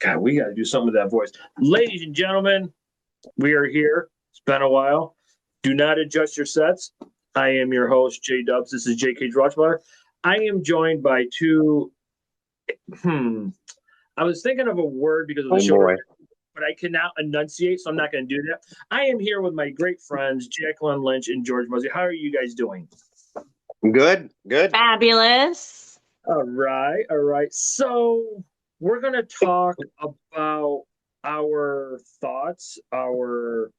God, we got to do something with that voice. Ladies and gentlemen, we are here. It's been a while. Do not adjust your sets. I am your host, JK'z. This is JK'z Watchbar. I am joined by two. I was thinking of a word because of the Oh show, boy. but I cannot enunciate, so I'm not going to do that. I am here with my great friends, Jacqueline Lynch and George Mosey. How are you guys doing? Good, good. Fabulous. All right, all right. So we're going to talk about our thoughts, our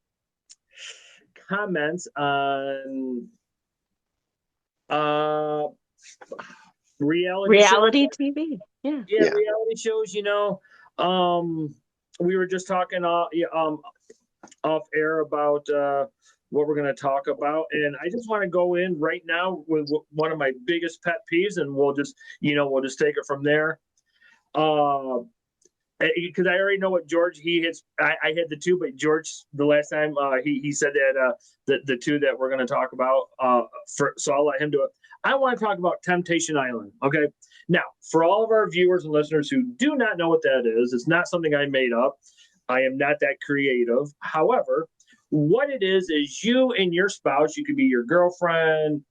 comments on uh reality shows. Reality TV. Yeah. Yeah, Yeah. reality shows. We were just talking off air about what we're going to talk about, and I just want to go in right now with one of my biggest pet peeves, and we'll just take it from there. Because I already know what George he hits. I hit the two, but George the last time he said that the two that we're going to talk about. So I'll let him do it. I want to talk about Temptation Island. Okay, now for all of our viewers and listeners who do not know what that is, it's not something I made up. I am not that creative. However, what it is you and your spouse. You could be your girlfriend,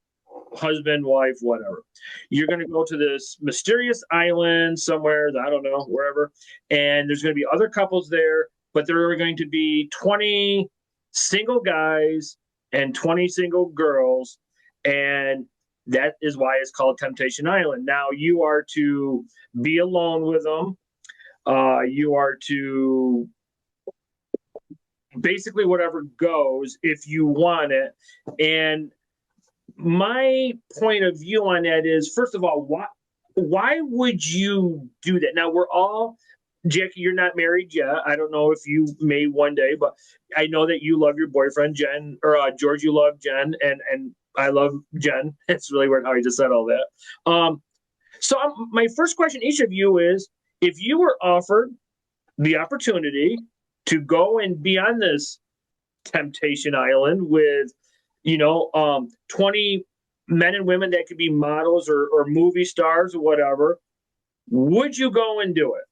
husband, wife, whatever. You're going to go to this mysterious island somewhere, I don't know, wherever, and there's going to be other couples there, but there are going to be 20 single guys and 20 single girls, and that is why it's called Temptation Island. Now, you are to be alone with them. You are to basically whatever goes if you want it. And my point of view on that is, first of all, why would you do that? Now, we're all, Jackie, you're not married yet. I don't know if you may one day, but I know that you love your boyfriend, Jen, or George, you love Jen, and I love Jen. It's really weird how he just said all that. My first question, each of you, is if you were offered the opportunity to go and be on this Temptation Island with 20 men and women that could be models or movie stars or whatever, would you go and do it?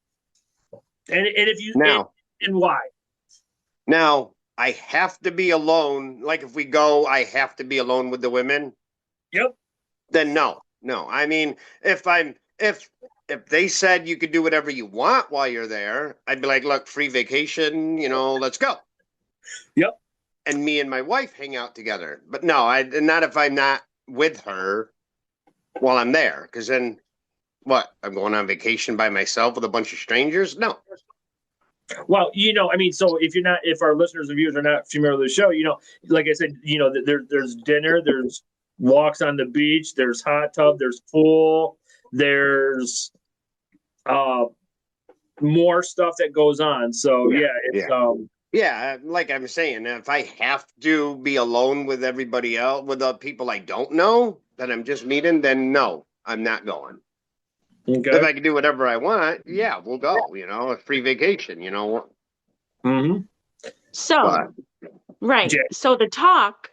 And if you Now, and why? now I have to be alone. Like if we go, I have to be alone with the women. Yep. Then no. I mean, if they said you could do whatever you want while you're there, I'd be like, look, free vacation, let's go. Yep. And me and my wife hang out together. But no, not if I'm not with her while I'm there. Because then, what? I'm going on vacation by myself with a bunch of strangers? No. Well, so if our listeners and viewers are not familiar with the show, like I said, there's dinner, there's walks on the beach, there's hot tub, there's pool, there's more stuff that goes on. So yeah, like I'm saying, if I have to be alone with everybody else, with the people I don't know that I'm just meeting, then no, I'm not going. Okay. If I can do whatever I want, yeah, we'll go. A free vacation. Mm-hmm. So, right. Jack. So the talk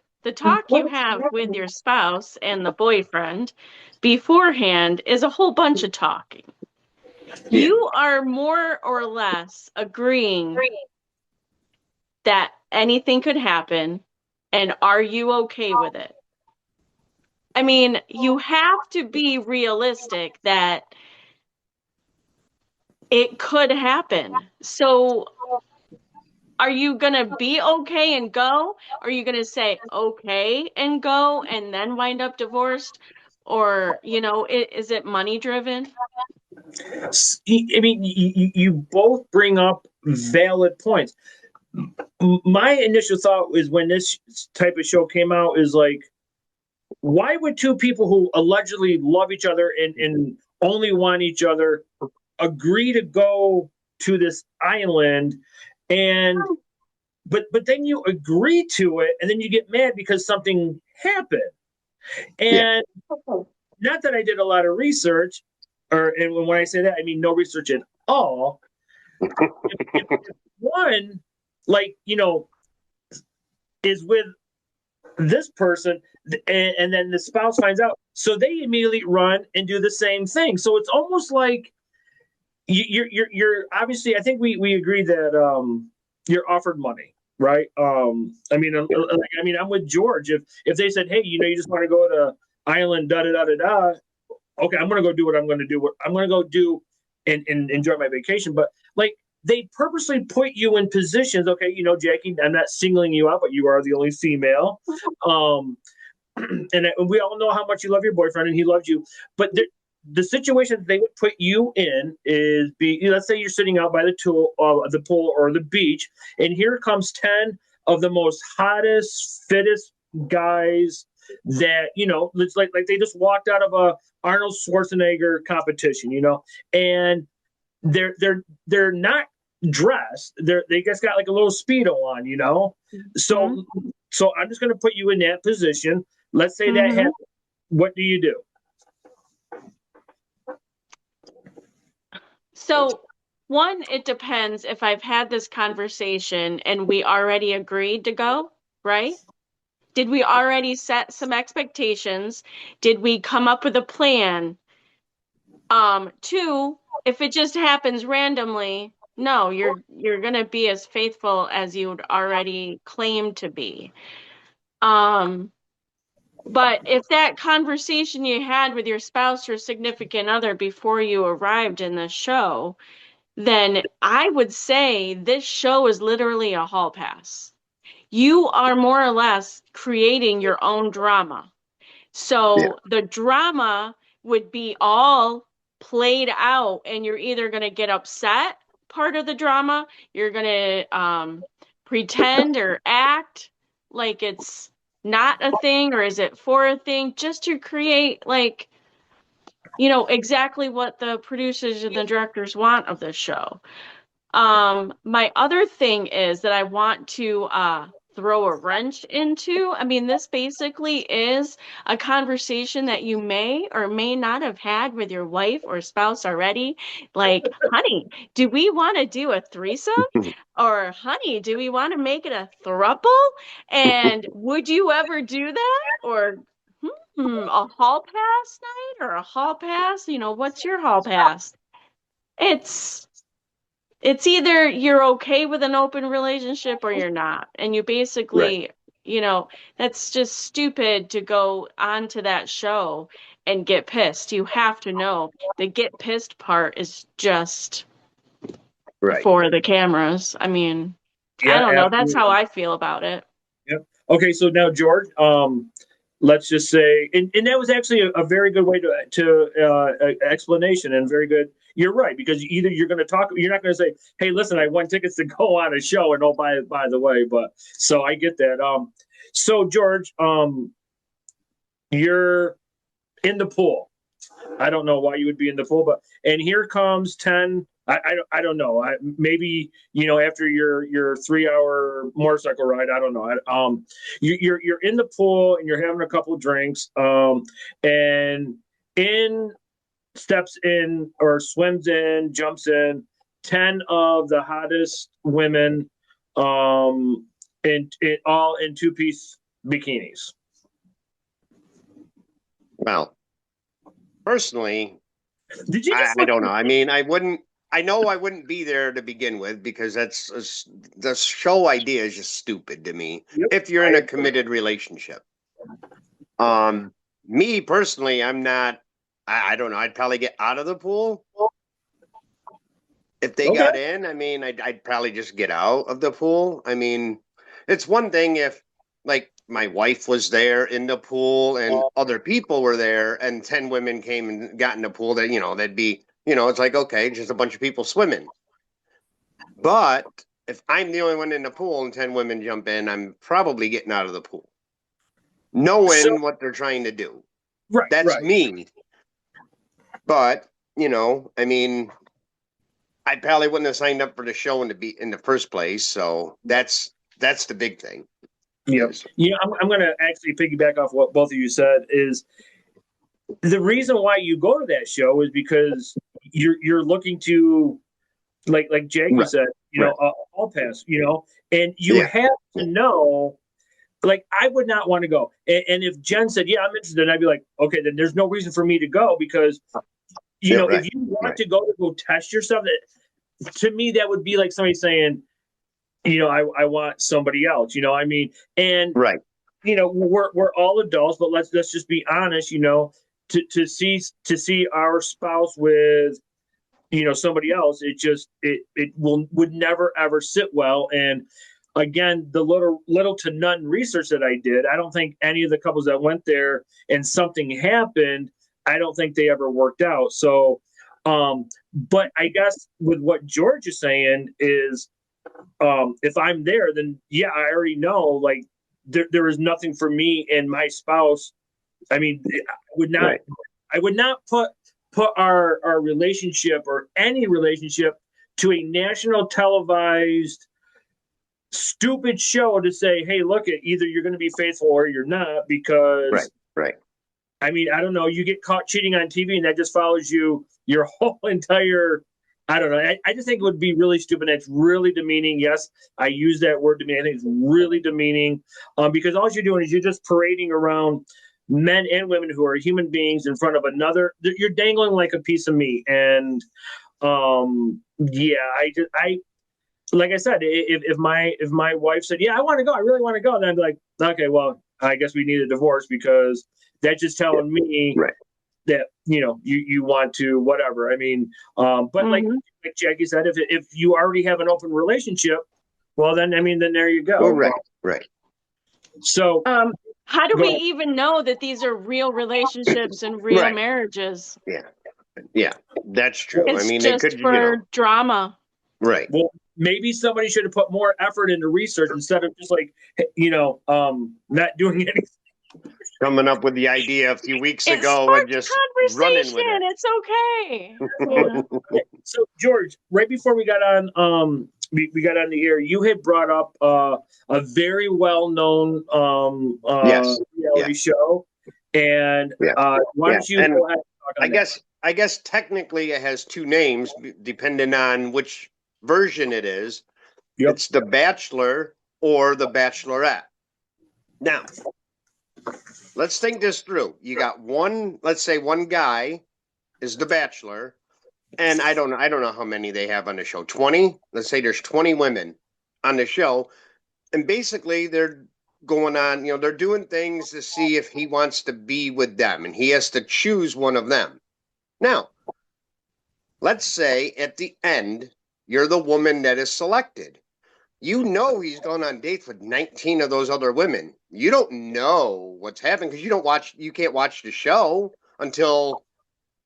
you have with your spouse and the boyfriend beforehand is a whole bunch of talking. Yeah. You are more or less agreeing that anything could happen, and are you okay with it? I mean, you have to be realistic that it could happen. So are you going to be okay and go? Are you going to say okay and go and then wind up divorced? Or, is it money driven? I mean, you both bring up valid points. My initial thought is when this type of show came out is like, why would two people who allegedly love each other and only want each other agree to go to this island but then you agree to it and then you get mad because something happened. And not that I did a lot of research, and when I say that, I mean no research at all. if one, is with this person and then the spouse finds out, so they immediately run and do the same thing. So it's almost like you're obviously, I think we agree that you're offered money, right? I'm with George. If they said, hey, you just want to go to island, da da da da da, okay, I'm gonna go do what I'm gonna do. What I'm gonna go do and enjoy my vacation. But like they purposely put you in positions. Okay, Jackie, I'm not singling you out, but you are the only female. And we all know how much you love your boyfriend and he loves you. But the situation they would put you in is let's say you're sitting out by the pool or the beach, and here comes 10 of the most hottest, fittest guys that it's like they just walked out of a Arnold Schwarzenegger competition, and they're not dressed. They just got like a little Speedo on, So I'm just going to put you in that position. Let's say that happens. What do you do? So, one, it depends if I've had this conversation and we already agreed to go, right? Did we already set some expectations? Did we come up with a plan? Two, if it just happens randomly, no, you're gonna be as faithful as you'd already claimed to be. But if that conversation you had with your spouse or significant other before you arrived in the show, then I would say this show is literally a hall pass. You are more or less creating your own drama. So the drama would be all played out, and you're either going to get upset, part of the drama, you're going to pretend or act like it's not a thing, or is it for a thing, just to create exactly what the producers and the directors want of this show. My other thing is that I want to throw a wrench into. I mean, this basically is a conversation that you may or may not have had with your wife or spouse already. Like, honey, do we want to do a threesome? Or, honey, do we want to make it a throuple? And would you ever do that? Or, a hall pass night or a hall pass? What's your hall pass? It's either you're okay with an open relationship or you're not. And you basically, that's just stupid to go onto that show and get pissed. You have to know the get pissed part is just for the cameras. I mean, I don't know. That's how I feel about it. Yep. Okay, so now George, let's just say, and that was actually a very good way to explanation and very good. You're right, because either you're going to talk, you're not going to say, "Hey, listen, I won tickets to go on a show," and by the way, but so I get that. So George, you're in the pool. I don't know why you would be in the pool, and here comes 10. I don't know. Maybe after your 3-hour motorcycle ride, I don't know. You're in the pool and you're having a couple of drinks. And steps in or swims in, jumps in 10 of the hottest women, all in 2-piece bikinis. Well, personally, did you? I don't know. I mean, I wouldn't be there to begin with, because the show idea is just stupid to me. Yep. If you're in a committed relationship, me personally, I'm not. I don't know. I'd probably get out of the pool if they got in. I mean, I'd probably just get out of the pool. I mean, it's one thing if like my wife was there in the pool and other people were there and 10 women came and got in the pool, that that'd be. It's like, okay, just a bunch of people swimming. But if I'm the only one in the pool and 10 women jump in, I'm probably getting out of the pool, knowing what they're trying to do. Right. That's me. But, I mean, I probably wouldn't have signed up for the show in the first place. So that's the big thing. Yep. Yeah, I'm going to actually piggyback off what both of you said. Is the reason why you go to that show is because you're looking to, like JK'z said, all pass, and you have to know. Like, I would not want to go, and if Jen said, "Yeah, I'm interested," I'd be like, "Okay, then there's no reason for me to go," because you know, right, if you want right. to go test yourself, to me, that would be like somebody saying, you know, I want somebody else, you know, I mean, and, Right. you know, we're all adults, but let's just be honest, you know, to see our spouse with, you know, somebody else, would never ever sit well. And again, the little to none research that I did, I don't think any of the couples that went there and something happened, I don't think they ever worked out. So but I guess with what George is saying is, if I'm there, then yeah, I already know, like, there is nothing for me and my spouse. I mean, Right. I would not put our relationship or any relationship to a national televised stupid show to say, hey, look, at either you're going to be faithful or you're not, because Right. Right. I mean, I don't know, you get caught cheating on TV and that just follows you your whole entire. I don't know. I just think it would be really stupid. It's really demeaning. Yes, I use that word demeaning. I think it's really demeaning, because all you're doing is you're just parading around men and women who are human beings in front of another. You're dangling like a piece of meat. And yeah, I like I said, if my wife said, yeah, I want to go, I really want to go, then I'd be like, okay, well, I guess we need a divorce, because that's just telling me Right. that, you know, you want to whatever. I mean, but like Jackie said, if you already have an open relationship, well, then I mean, then there you go. Oh, right. Right. So how do go we ahead. even know that these are real relationships and real Right. marriages? Yeah. Yeah. That's true. It's I mean, they just could, for drama. right. Well, maybe somebody should have put more effort into research instead of just like, you know, not doing anything. Coming up with the idea a few weeks It ago and sparked just running conversation. with it. It's okay. Yeah. So George, right before we got on, we got on the air, you had brought up a very well known Yes. reality show, and Yeah. why don't you And go ahead and talk on that? I guess technically it has two names depending on which version it is. Yep. It's The Bachelor or The Bachelorette. Now, let's think this through. You got let's say one guy is the bachelor, and I don't know how many they have on the show. 20? Let's say there's 20 women on the show, and basically they're going on, they're doing things to see if he wants to be with them, and he has to choose one of them. Now, let's say at the end, you're the woman that is selected. You know he's gone on dates with 19 of those other women. You don't know what's happening because you can't watch the show until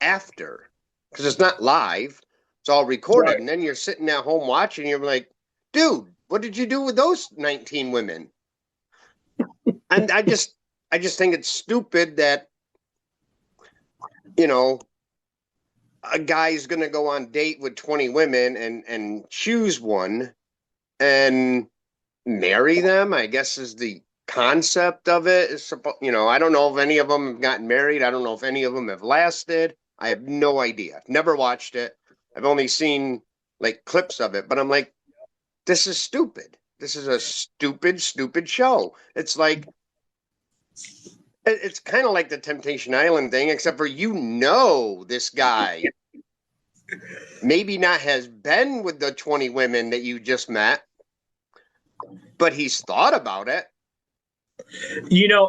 after, because it's not live. It's all recorded. Right. And then you're sitting at home watching, and you're like, dude, what did you do with those 19 women? And I just think it's stupid that, a guy's going to go on date with 20 women and choose one and marry them, I guess, is the concept of it. I don't know if any of them have gotten married. I don't know if any of them have lasted. I have no idea. I've never watched it. I've only seen like clips of it, but I'm like, this is stupid. This is a stupid show. It's like, it's kind of like the Temptation Island thing, except for this guy maybe not has been with the 20 women that you just met, but he's thought about it.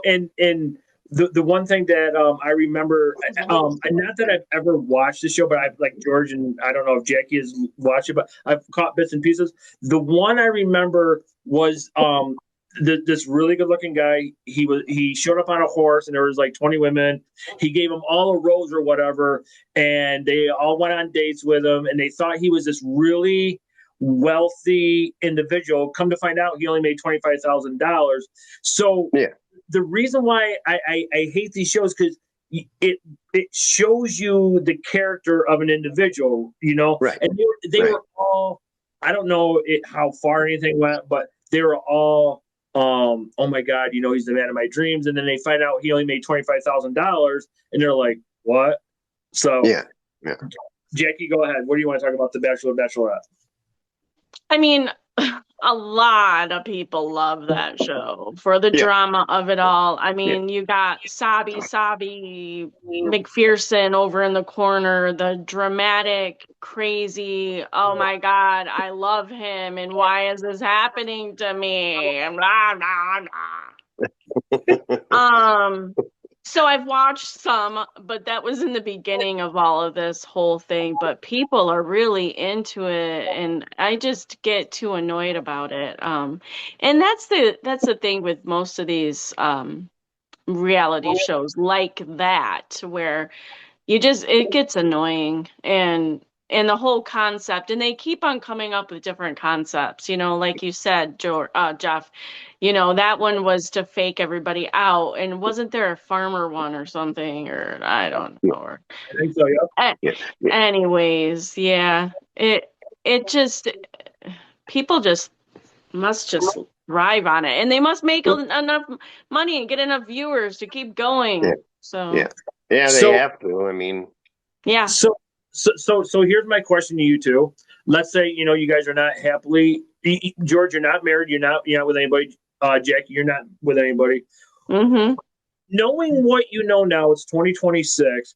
And the one thing that I remember, not that I've ever watched the show, but I've, like George, and I don't know if Jackie has watched it, but I've caught bits and pieces. The one I remember was this really good looking guy. He showed up on a horse, and there was like 20 women. He gave them all a rose or whatever, and they all went on dates with him, and they thought he was this really wealthy individual. Come to find out, he only made $25,000. So yeah. The reason why I hate these shows, because it shows you the character of an individual, Right. And they were all, I don't know how far anything went, but they were all, oh my God, he's the man of my dreams. And then they find out he only made $25,000, and they're like, what? So yeah. Jackie, go ahead. What do you want to talk about, The Bachelor, Bachelorette? I mean, A lot of people love that show for the Yeah. drama of it all. I mean, you got Sabi McPherson over in the corner, the dramatic, crazy, oh my God, I love him, and why is this happening to me? And blah, blah, blah. So I've watched some, but that was in the beginning of all of this whole thing. But people are really into it, and I just get too annoyed about it. And that's the thing with most of these reality shows like that, where it gets annoying, and the whole concept, and they keep on coming up with different concepts, like you said, Jeff, that one was to fake everybody out, and wasn't there a farmer one or something, or I don't know, or I think so. Yeah. a- anyways, yeah, it just, people just must just thrive on it, and they must make enough money and get enough viewers to keep going. So Yeah. Yeah, they So- have to. I mean, yeah. So here's my question to you two. Let's say, you guys are not happily, George, you're not married, you're not with anybody. Jackie, you're not with anybody. Mm-hmm. Knowing what you know now, it's 2026.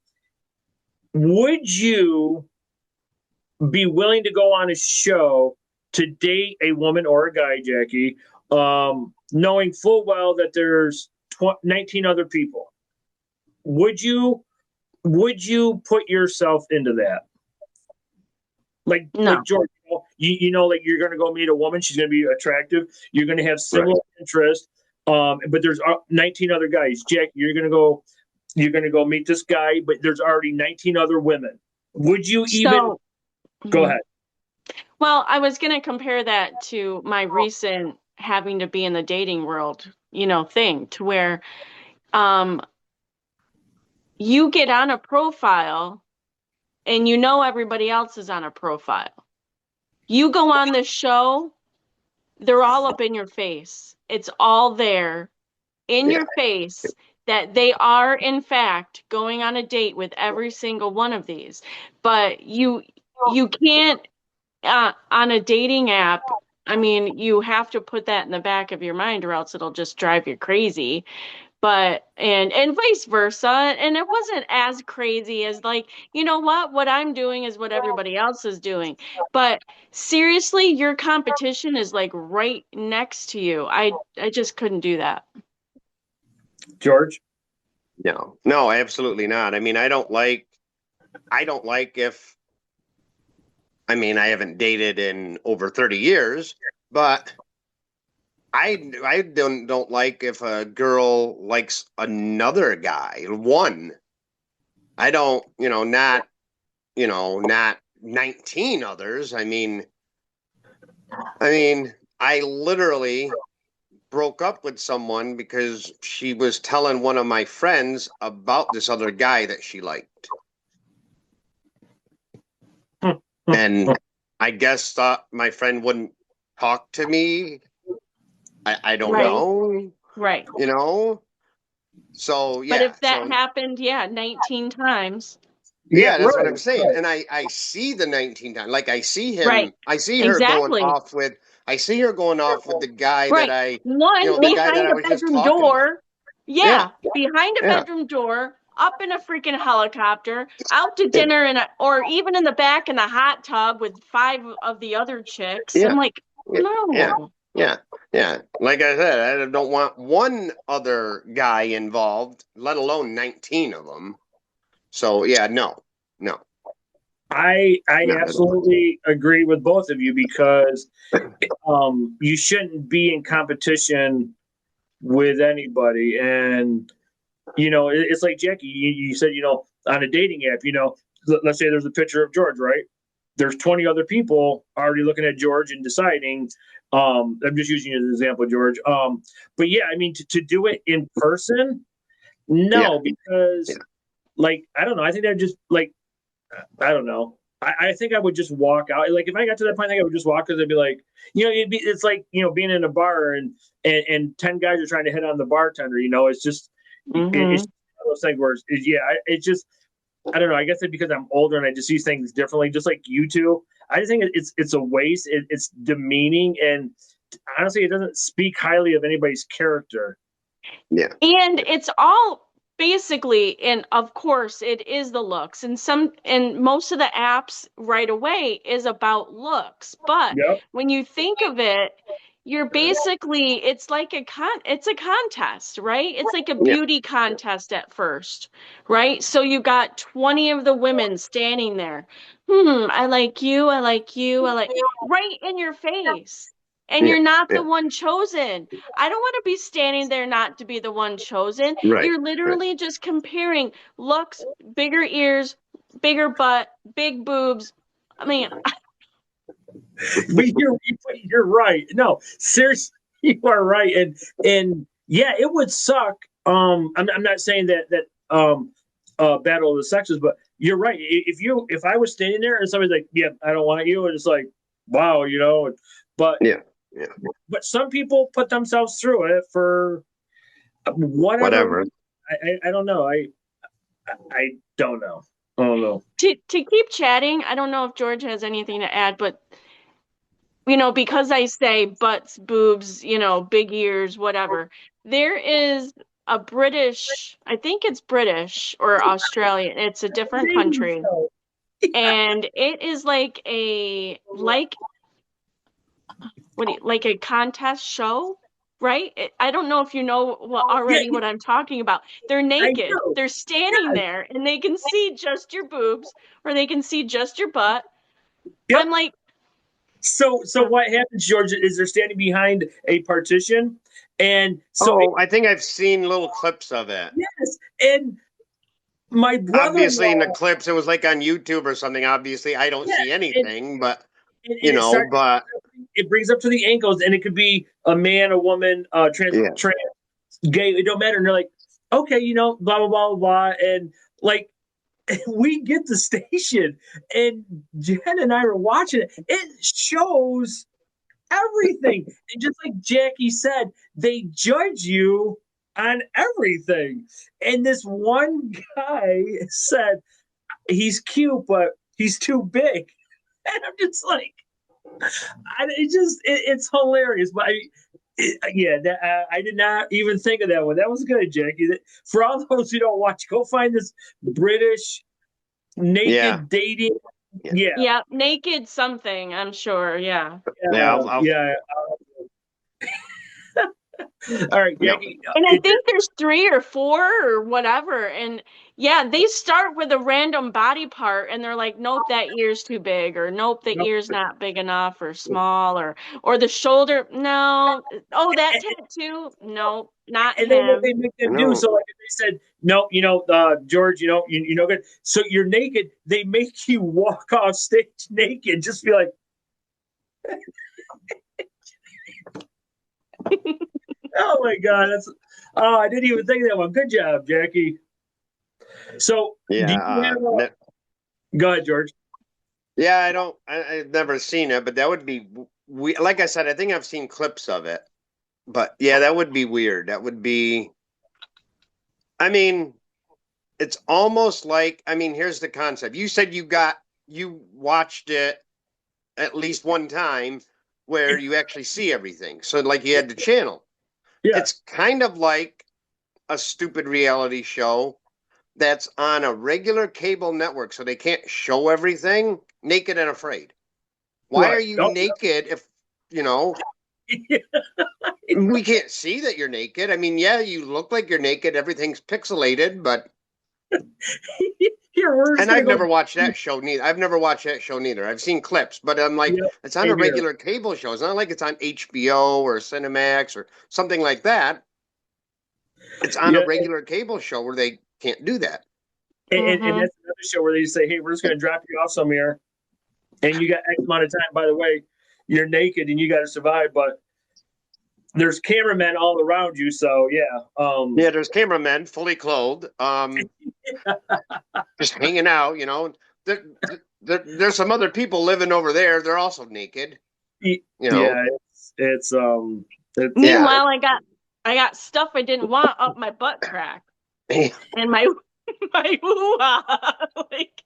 Would you be willing to go on a show to date a woman or a guy, Jackie, knowing full well that there's 19 other people? Would you put yourself into that? Like George, like you're going to go meet a woman. She's going to be attractive. You're going to have similar interests. But there's 19 other guys. Jack, you're going to go meet this guy, but there's already 19 other women. Would you even go ahead? Well, I was going to compare that to my recent having to be in the dating world, thing, to where you get on a profile and everybody else is on a profile. You go on this show, they're all up in your face. It's all there in your face that they are, in fact, going on a date with every single one of these. But you can't, on a dating app, I mean, you have to put that in the back of your mind, or else it'll just drive you crazy. But and vice versa, and it wasn't as crazy as, like, what I'm doing is what everybody else is doing. But seriously, your competition is like right next to you. I just couldn't do that. George? No, absolutely not. I mean, I don't like if, I mean, I haven't dated in over 30 years, but I don't like if a girl likes another guy. I don't, not 19 others. I mean, I literally broke up with someone because she was telling one of my friends about this other guy that she liked. And I guess thought my friend wouldn't talk to me. I don't know. Right. So, yeah. But if that happened, 19 times. Yeah, that's what I'm saying. And I see the 19 times. Like, I see him. Right. I see her going off with the guy that I, the guy that I was just talking door. Yeah, behind a bedroom door, up in a freaking helicopter, out to dinner or even in the back in the hot tub with 5 of the other chicks. I'm like, no. Yeah. Like I said, I don't want one other guy involved, let alone 19 of them. So, yeah, no. I absolutely agree with both of you, because you shouldn't be in competition with anybody. And, it's like, Jackie, you said, on a dating app, let's say there's a picture of George, right? There's 20 other people already looking at George and deciding. I'm just using you as an example, George. But yeah, I mean, to do it in person, no, because like, I don't know. I think that just like, I don't know. I think I would just walk out. Like, if I got to that point, I think I would just walk, because I'd be like, it's like, being in a bar and 10 guys are trying to hit on the bartender, it's just, it's one of those things where it's just, I don't know. I guess it's because I'm older and I just see things differently. Just like you two, I just think it's a waste. It's demeaning, and honestly, it doesn't speak highly of anybody's character. Yeah. And it's all basically, and of course it is the looks. And most of the apps right away is about looks. But Yep. when you think of it, you're basically it's like it's a contest, right? It's like a beauty contest at first, right? So you got 20 of the women standing there. I like you, I like you, I like right in your face. And you're not the one chosen. I don't want to be standing there not to be the one chosen. Right. You're literally just comparing looks, bigger ears, bigger butt, big boobs. I mean, But you're right. No, seriously, you are right. And yeah, it would suck. I'm not saying that battle of the sexes, but you're right. If I was standing there and somebody's like, yeah, I don't want you, and it's like, wow, but Yeah. but some people put themselves through it for whatever. I don't know. I don't know. I don't know. To keep chatting, I don't know if George has anything to add, but because I say butts, boobs, big ears, whatever, there is a British, I think it's British or Australian, it's a different country, and it is like like a contest show, right? I don't know if you know what I'm talking about. They're naked. They're standing there, and they can see just your boobs, or they can see just your butt. Yep. I'm like, so what happens, George, is they're standing behind a partition, and so I think I've seen little clips of it. Yes, and my brother. Obviously, in the clips, it was like on YouTube or something. Obviously, I don't see anything, but but it brings up to the ankles, and it could be a man, a woman, trans, gay. It don't matter. And they're like, okay, blah blah blah blah, and like we get the station, and Jen and I were watching it. It shows everything, and just like Jackie said, they judge you on everything. And this one guy said he's cute, but he's too big, and I'm just like, it's hilarious. But I did not even think of that one. That was good, Jackie. For all those who don't watch, go find this British naked dating. Yeah, naked something, I'm sure. Yeah. All right, Jackie. And I think there's 3 or 4 or whatever. And yeah, they start with a random body part and they're like, nope, that ear's too big, or nope, the ear's not big enough or small, or the shoulder. No. Oh, that tattoo. No, not and him. then what they make them do. So like if they said, no, George, you know good. So you're naked. They make you walk off stage naked. Just be like, oh my God, I didn't even think of that one. Good job, Jackie. So go ahead, George. Yeah, I've never seen it, but that would be like I said, I think I've seen clips of it. But yeah, that would be weird. That would be, I mean, it's almost like, here's the concept. You said you watched it at least one time where you actually see everything. So like you had the channel. Yeah. It's kind of like a stupid reality show that's on a regular cable network, so they can't show everything. Naked and Afraid. Why are you naked if, we can't see that you're naked? You look like you're naked. Everything's pixelated, but... And I've never watched that show neither. I've seen clips, but I'm like, it's on a regular cable show. It's not like it's on HBO or Cinemax or something like that. It's on a regular cable show where they can't do that. And that's another show where they say, hey, we're just going to drop you off somewhere, and you got X amount of time. By the way, you're naked and you got to survive, but there's cameramen all around you. So there's cameramen fully clothed, just hanging out. There's some other people living over there. They're also naked. Meanwhile, I got stuff I didn't want up my butt crack and my hoo-ha. Like,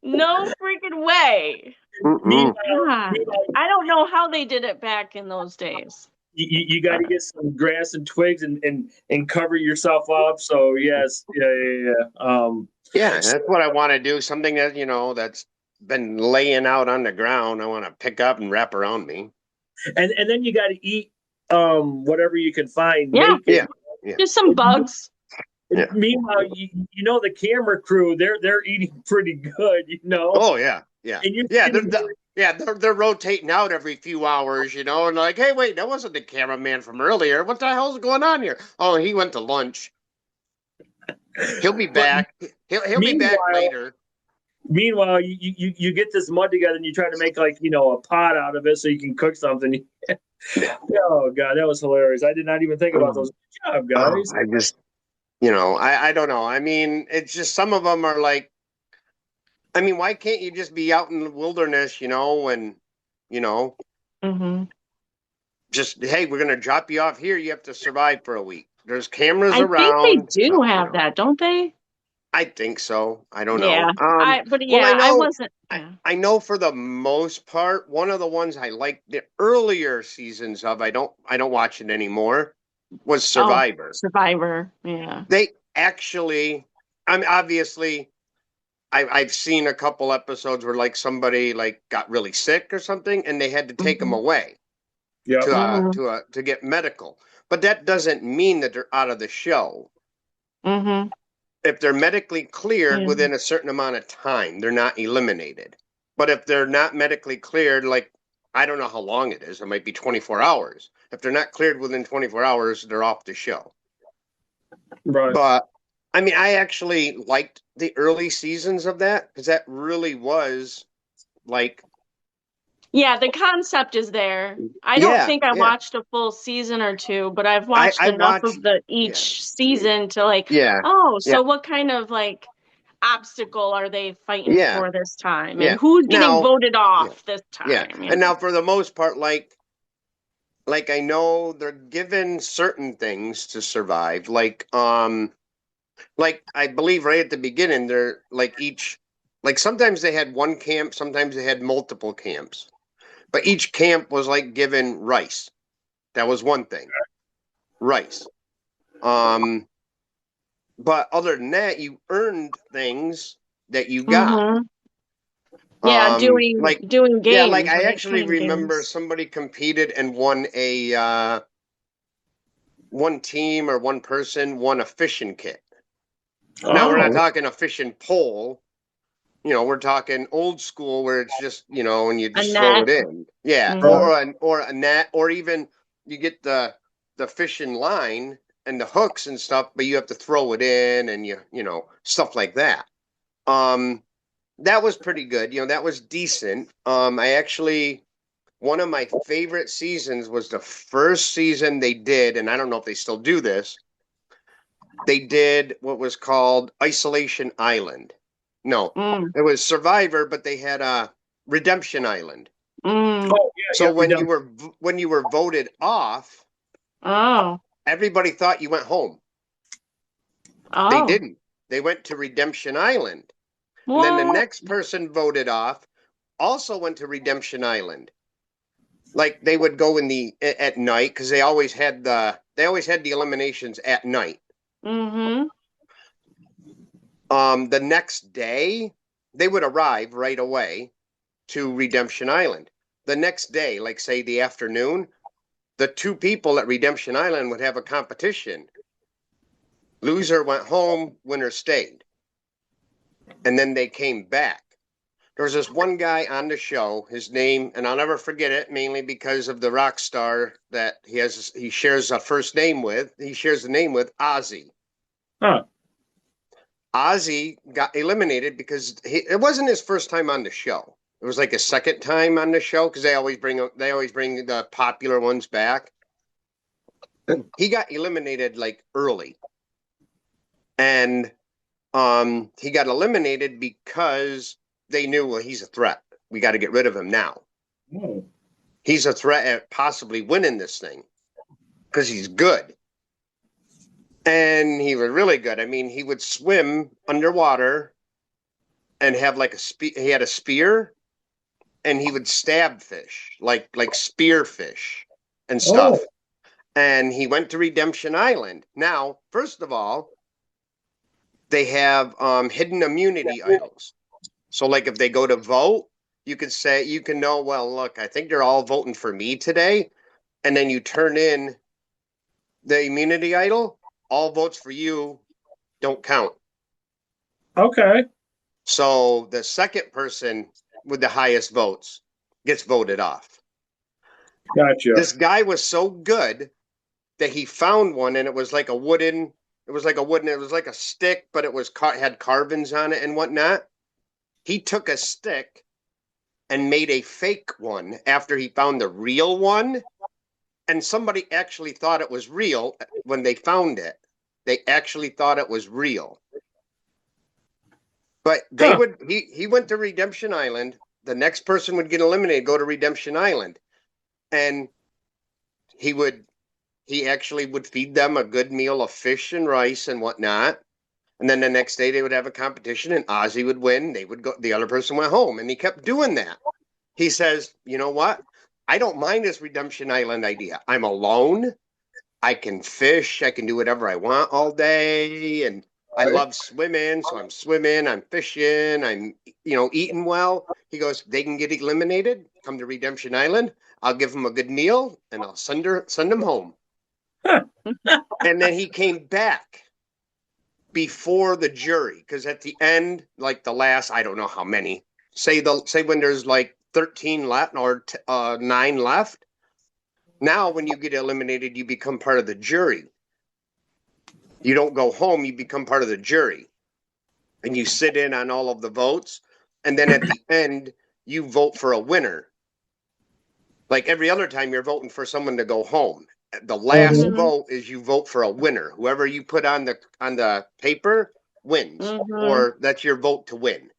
no freaking way. Mm-mm. Yeah. meanwhile, I don't know how they did it back in those days. you got to get some grass and twigs and cover yourself up. So yes, yeah. Yeah, that's what I want to do. Something that, that's been laying out on the ground. I want to pick up and wrap around me. and then you got to eat whatever you can find Yeah. naked. Yeah. Yeah. Just some bugs. Yeah. Meanwhile, the camera crew they're eating pretty good, Oh yeah. Yeah. and you're Yeah. sitting They're rotating out every few hours, and like, hey, wait, that wasn't the cameraman from earlier. What the hell's going on here? Oh, he went to lunch. He'll be But back. He'll be back later. Meanwhile, you get this mud together and you try to make like a pot out of it so you can cook something. Oh God, that was hilarious! I did not even think about those. Good job, guys. I just, I don't know. I mean, it's just some of them are like, I mean, why can't you just be out in the wilderness, and, Mm-hmm. just, hey, we're going to drop you off here. You have to survive for a week. There's cameras I around. think they do have that, don't they? I think so. I don't Yeah. know. I wasn't. Yeah. I know for the most part, one of the ones I liked the earlier seasons of, I don't watch it anymore, was Survivor. Survivor. Yeah. They actually, I mean, obviously, I've seen a couple episodes where like somebody like got really sick or something, and they had to take them away Yeah. to get medical. But that doesn't mean that they're out of the show. Mm-hmm. If they're medically cleared within a certain amount of time, they're not eliminated. But if they're not medically cleared, like, I don't know how long it is, it might be 24 hours. If they're not cleared within 24 hours, they're off the show. Right. But I mean, I actually liked the early seasons of that because that really was like, Yeah, the concept is there. I don't think I watched a full season or two, but I've watched enough of each season to like, so what kind of like obstacle are they fighting for this time? And who's getting voted off this time? Yeah. And now for the most part, like I know they're given certain things to survive. Like I believe right at the beginning, they're like sometimes they had one camp, sometimes they had multiple camps. But each camp was like given rice. That was one thing. Rice. But other than that, you earned things that you got. Mm-hmm. Yeah, doing games. Yeah, like I actually remember somebody competed and won one team or one person won a fishing kit. Now we're not talking a fishing pole. We're talking old school where it's just, and you just throw it in. Yeah. Mm-hmm. Or a net, or even you get the fishing line and the hooks and stuff, but you have to throw it in and stuff like that. That was pretty good. That was decent. I actually, one of my favorite seasons was the first season they did, and I don't know if they still do this. They did what was called Isolation Island. No, it was Survivor, but they had a Redemption Island. So when you were voted off, everybody thought you went home. They didn't. They went to Redemption Island. And then the next person voted off also went to Redemption Island. Like they would go at night because they always had the eliminations at night. Mm-hmm. The next day, they would arrive right away to Redemption Island. The next day, like say the afternoon, the two people at Redemption Island would have a competition. Loser went home, winner stayed. And then they came back. There was this one guy on the show, his name, and I'll never forget it, mainly because of the rock star that he shares a first name with. He shares the name with Ozzy. Huh. Ozzy got eliminated because it wasn't his first time on the show. It was like his second time on the show because they always bring the popular ones back. He got eliminated like early, and he got eliminated because they knew, well, he's a threat. We got to get rid of him now. He's a threat at possibly winning this thing because he's good. And he was really good. I mean, he would swim underwater and have like he had a spear and he would stab fish, like spearfish and stuff. And he went to Redemption Island. Now, first of all, they have hidden immunity idols. So like if they go to vote, you can know, well, look, I think they're all voting for me today. And then you turn in the immunity idol, all votes for you don't count. Okay. So the second person with the highest votes gets voted off. Gotcha. This guy was so good that he found one, and it was like a stick, but had carvings on it and whatnot. He took a stick and made a fake one after he found the real one. And somebody actually thought it was real when they found it. They actually thought it was real. But he went to Redemption Island. The next person would get eliminated, go to Redemption Island. And he actually would feed them a good meal of fish and rice and whatnot. And then the next day they would have a competition and Ozzy would win. They would go, the other person went home, and he kept doing that. He says, you know what? I don't mind this Redemption Island idea. I'm alone. I can fish. I can do whatever I want all day. And I love swimming. So I'm swimming, I'm fishing, I'm, eating well. He goes, they can get eliminated, come to Redemption Island. I'll give them a good meal and I'll send them home. And then he came back before the jury. Cause at the end, like the last, I don't know how many, say when there's like 13 left or 9 left. Now, when you get eliminated, you become part of the jury. You don't go home, you become part of the jury. And you sit in on all of the votes. And then at the end, you vote for a winner. Like every other time, you're voting for someone to go home. The last vote is you vote for a winner. Whoever you put on the paper wins, or that's your vote to win.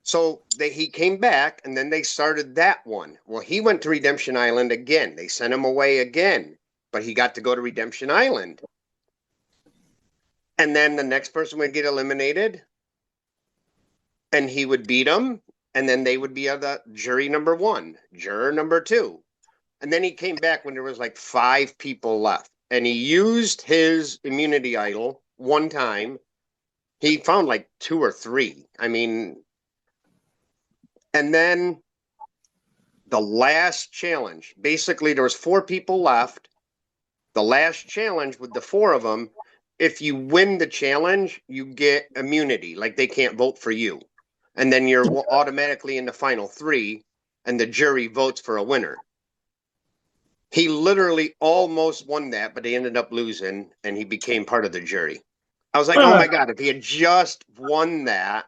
So he came back, and then they started that one. Well, he went to Redemption Island again. They sent him away again, but he got to go to Redemption Island. And then the next person would get eliminated, and he would beat them, and then they would be the jury number 1, juror number 2. And then he came back when there was like 5 people left, and he used his immunity idol one time. He found like 2 or 3. I mean, and then the last challenge, basically there was 4 people left. The last challenge with the 4 of them, if you win the challenge, you get immunity. Like they can't vote for you. And then you're automatically in the final 3, and the jury votes for a winner. He literally almost won that, but he ended up losing, and he became part of the jury. I was like, oh my God, if he had just won that.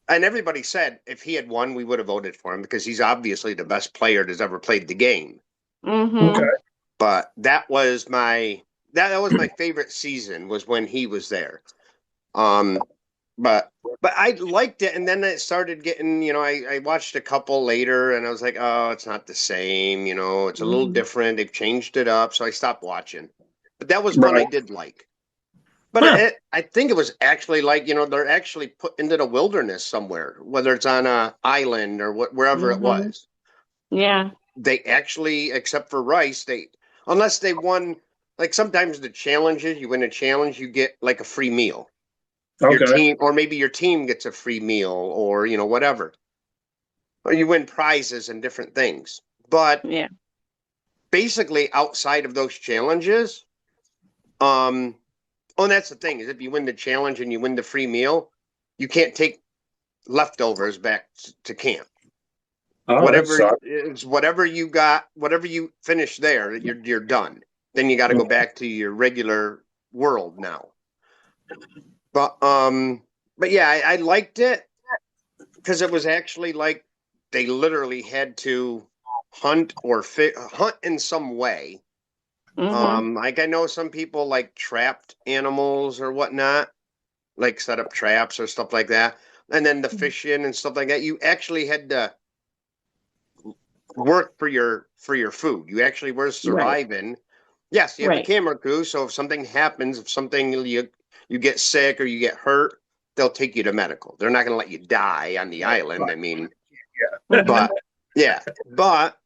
And everybody said if he had won, we would have voted for him because he's obviously the best player that's ever played the game. Okay. But that was my favorite season, was when he was there. But I liked it, and then it started getting, I watched a couple later, and I was like, oh, it's not the same, it's a little different. They've changed it up, so I stopped watching. But that was one I did like. But I think it was actually like, they're actually put into the wilderness somewhere, whether it's on an island or wherever it was. Yeah. They actually, except for rice, unless they won, like sometimes the challenges, you win a challenge, you get like a free meal. Okay. Your team, or maybe your team gets a free meal, or, whatever. Or you win prizes and different things. But basically outside of those challenges, and that's the thing, is if you win the challenge and you win the free meal, you can't take leftovers back to camp. Whatever you got, whatever you finish there, you're done. Then you got to go back to your regular world now. But yeah, I liked it because it was actually like they literally had to hunt or hunt in some way. Like I know some people like trapped animals or whatnot, like set up traps or stuff like that. And then the fishing and stuff like that, you actually had to work for your food. You actually were surviving. Right. Yes, you have a camera crew, so if something happens, if something you get sick or you get hurt, they'll take you to medical. They're not going to let you die on the island. I mean, Yeah. but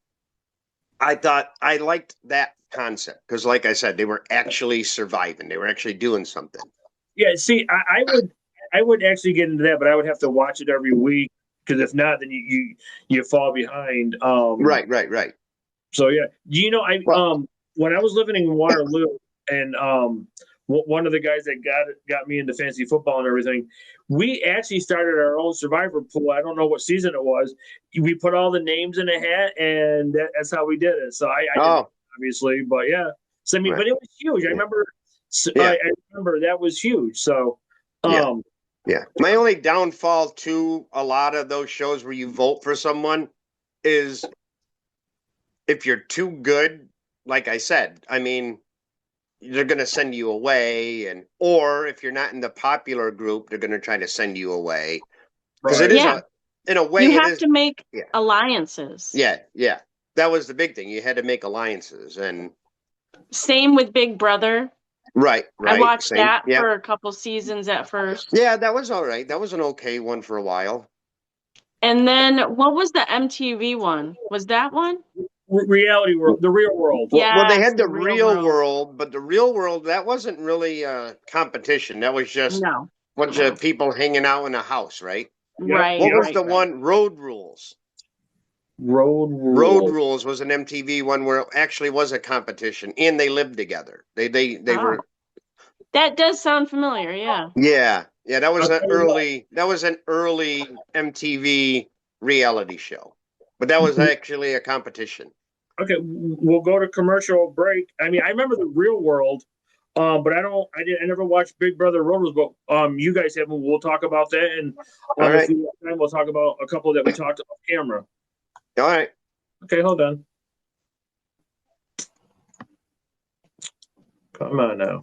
I liked that concept because, like I said, they were actually surviving. They were actually doing something. Yeah, see, I would actually get into that, but I would have to watch it every week because if not, then you fall behind. Right. So yeah, you know, when I was living in Waterloo, and one of the guys that got me into fantasy football and everything, we actually started our own survivor pool. I don't know what season it was. We put all the names in a hat, and that's how we did it. So I didn't, obviously, but yeah. So I mean, but it was huge. I remember. I remember that was huge. So. Yeah. My only downfall to a lot of those shows where you vote for someone is if you're too good, like I said, I mean, they're going to send you away, or if you're not in the popular group, they're going to try to send you away. Because it is in a way, you have to make alliances. Yeah. That was the big thing. You had to make alliances, and same with Big Brother. Right. I watched that for a couple seasons at first. Yeah, that was all right. That was an okay one for a while. And then what was the MTV one? Was that one? Reality World, the Real World. Well, they had the real world, but the Real World, that wasn't really a competition. That was just a bunch of people hanging out in a house, right? Right. What was the one? Road Rules. Road Rules was an MTV one where it actually was a competition, and they lived together. They were. That does sound familiar. Yeah. Yeah. That was an early MTV reality show, but that was actually a competition. Okay, we'll go to commercial break. I mean, I remember the Real World, but I never watched Big Brother Road Rules, but you guys have. We'll talk about that, and all right. if we have time, we'll talk about a couple that we talked off camera. All right. Okay, hold on. Come on now.